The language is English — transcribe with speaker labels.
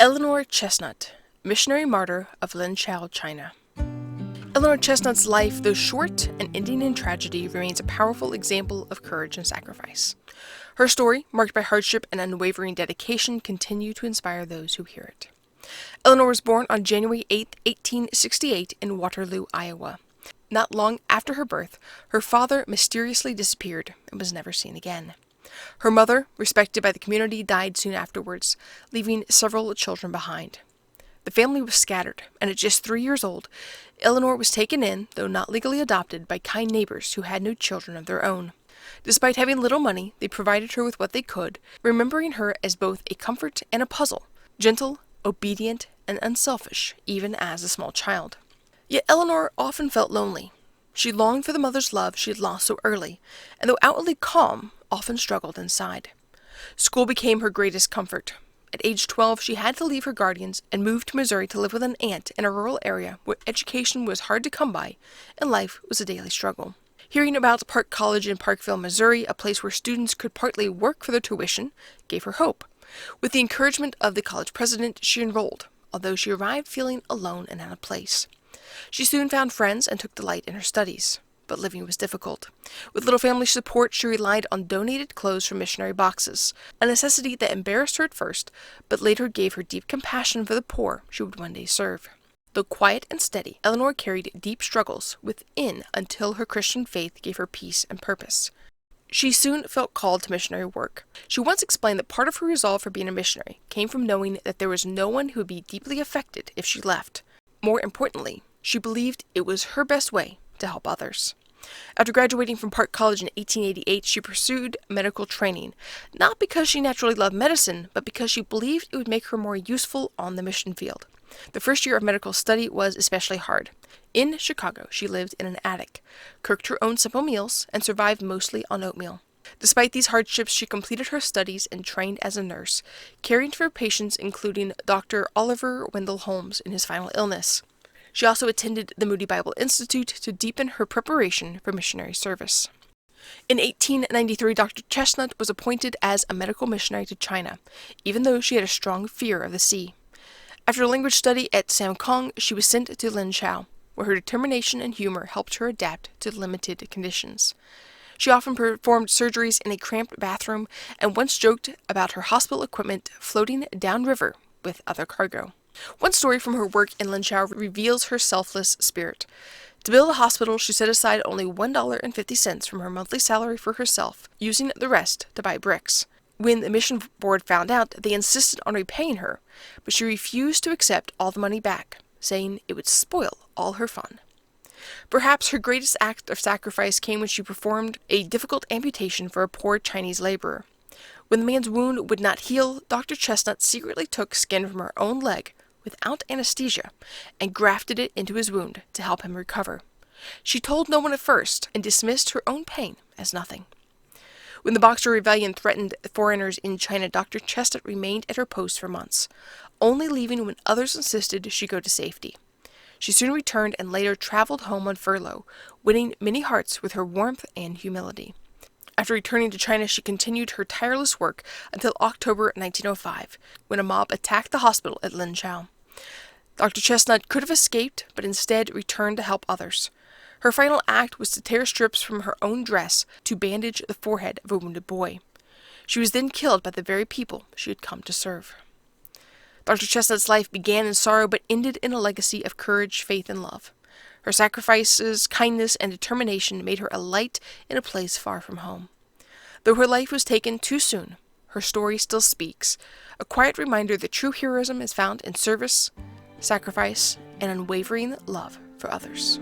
Speaker 1: Eleanor Chesnut, missionary martyr of Linchao, China. Eleanor Chesnut's life, though short and ending in tragedy, remains a powerful example of courage and sacrifice. Her story, marked by hardship and unwavering dedication, continue to inspire those who hear it. Eleanor was born on January 8, 1868 in Waterloo, Iowa. Not long after her birth, her father mysteriously disappeared and was never seen again. Her mother, respected by the community, died soon afterwards, leaving several children behind. The family was scattered, and at just 3 years old, Eleanor was taken in, though not legally adopted, by kind neighbors who had no children of their own. Despite having little money, they provided her with what they could, remembering her as both a comfort and a puzzle, gentle, obedient, and unselfish, even as a small child. Yet Eleanor often felt lonely. She longed for the mother's love she had lost so early, and though outwardly calm, often struggled inside. School became her greatest comfort. At age 12, she had to leave her guardians and move to Missouri to live with an aunt in a rural area where education was hard to come by and life was a daily struggle. Hearing about Park College in Parkville, Missouri, a place where students could partly work for their tuition, gave her hope. With the encouragement of the college president, she enrolled, although she arrived feeling alone and out of place. She soon found friends and took delight in her studies, but living was difficult. With little family support, she relied on donated clothes from missionary boxes, a necessity that embarrassed her at first, but later gave her deep compassion for the poor she would one day serve. Though quiet and steady, Eleanor carried deep struggles within until her Christian faith gave her peace and purpose. She soon felt called to missionary work. She once explained that part of her resolve for being a missionary came from knowing that there was no one who would be deeply affected if she left. More importantly, she believed it was her best way to help others. After graduating from Park College in 1888, she pursued medical training, not because she naturally loved medicine, but because she believed it would make her more useful on the mission field. The first year of medical study was especially hard. In Chicago, she lived in an attic, cooked her own simple meals, and survived mostly on oatmeal. Despite these hardships, she completed her studies and trained as a nurse, caring for patients including Dr. Oliver Wendell Holmes in his final illness. She also attended the Moody Bible Institute to deepen her preparation for missionary service. In 1893, Dr. Chesnut was appointed as a medical missionary to China, even though she had a strong fear of the sea. After a language study at Samkong, she was sent to Linchao, where her determination and humor helped her adapt to limited conditions. She often performed surgeries in a cramped bathroom and once joked about her hospital equipment floating downriver with other cargo. One story from her work in Linchao reveals her selfless spirit. To build the hospital, she set aside only $1.50 from her monthly salary for herself, using the rest to buy bricks. When the mission board found out, they insisted on repaying her, but she refused to accept all the money back, saying it would spoil all her fun. Perhaps her greatest act of sacrifice came when she performed a difficult amputation for a poor Chinese laborer. When the man's wound would not heal, Dr. Chesnut secretly took skin from her own leg without anesthesia and grafted it into his wound to help him recover. She told no one at first and dismissed her own pain as nothing. When the Boxer Rebellion threatened foreigners in China, Dr. Chesnut remained at her post for months, only leaving when others insisted she go to safety. She soon returned and later traveled home on furlough, winning many hearts with her warmth and humility. After returning to China, she continued her tireless work until October 1905, when a mob attacked the hospital at Linchao. Dr. Chesnut could have escaped, but instead returned to help others. Her final act was to tear strips from her own dress to bandage the forehead of a wounded boy. She was then killed by the very people she had come to serve. Dr. Chesnut's life began in sorrow but ended in a legacy of courage, faith, and love. Her sacrifices, kindness, and determination made her a light in a place far from home. Though her life was taken too soon, her story still speaks, a quiet reminder that true heroism is found in service, sacrifice, and unwavering love for others.